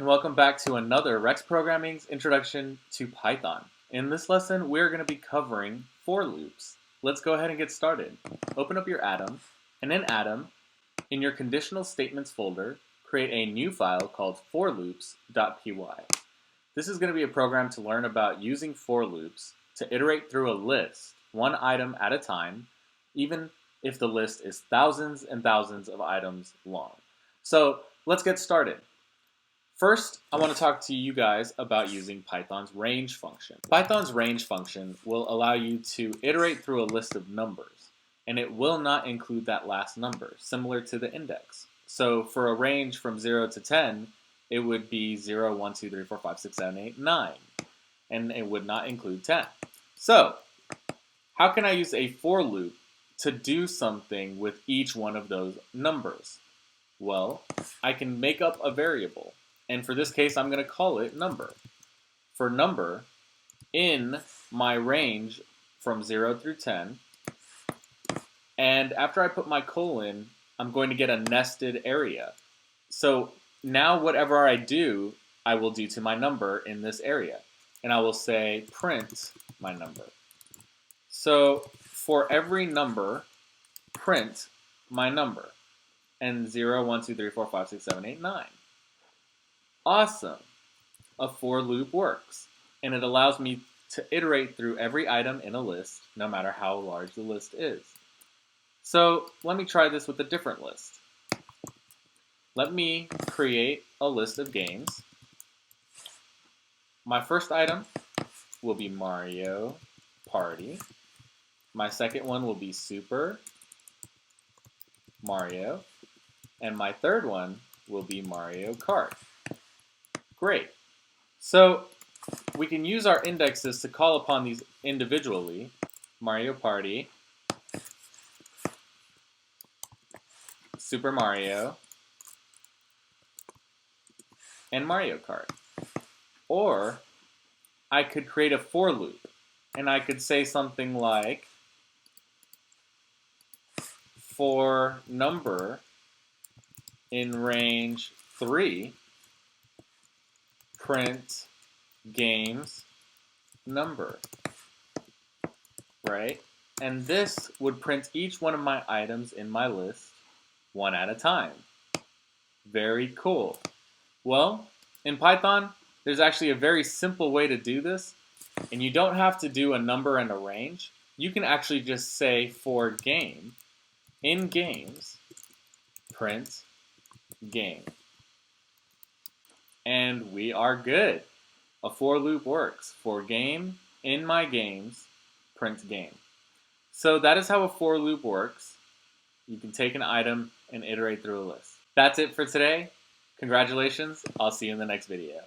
and welcome back to another Rex Programming's Introduction to Python. In this lesson, we're going to be covering for loops. Let's go ahead and get started. Open up your Atom, and in Atom, in your conditional statements folder, create a new file called forloops.py. This is going to be a program to learn about using for loops to iterate through a list, one item at a time, even if the list is thousands and thousands of items long. So let's get started. First, I want to talk to you guys about using Python's range function. Python's range function will allow you to iterate through a list of numbers, and it will not include that last number, similar to the index. So for a range from 0 to 10, it would be 0, 1, 2, 3, 4, 5, 6, 7, 8, 9, and it would not include 10. So how can I use a for loop to do something with each one of those numbers? Well, I can make up a variable, and for this case, I'm going to call it number. For number, in my range from 0 through 10, and after I put my colon, I'm going to get a nested area. So now whatever I do, I will do to my number in this area, and I will say print my number. So for every number, print my number. And 0, 1, 2, 3, 4, 5, 6, 7, 8, 9. Awesome. A for loop works. And it allows me to iterate through every item in a list, no matter how large the list is. So let me try this with a different list. Let me create a list of games. My first item will be Mario Party. My second one will be Super Mario. And my third one will be Mario Kart. Great. So we can use our indexes to call upon these individually. Mario Party, Super Mario, and Mario Kart. Or I could create a for loop, and I could say something like, for number in range 3, print games number, right? And this would print each one of my items in my list one at a time. Very cool. Well, in Python, there's actually a very simple way to do this, and you don't have to do a number and a range. You can actually just say for game, in games, print game. And we are good. A for loop works. For game, in my games, print game. So that is how a for loop works. You can take an item and iterate through a list. That's it for today. Congratulations. I'll see you in the next video.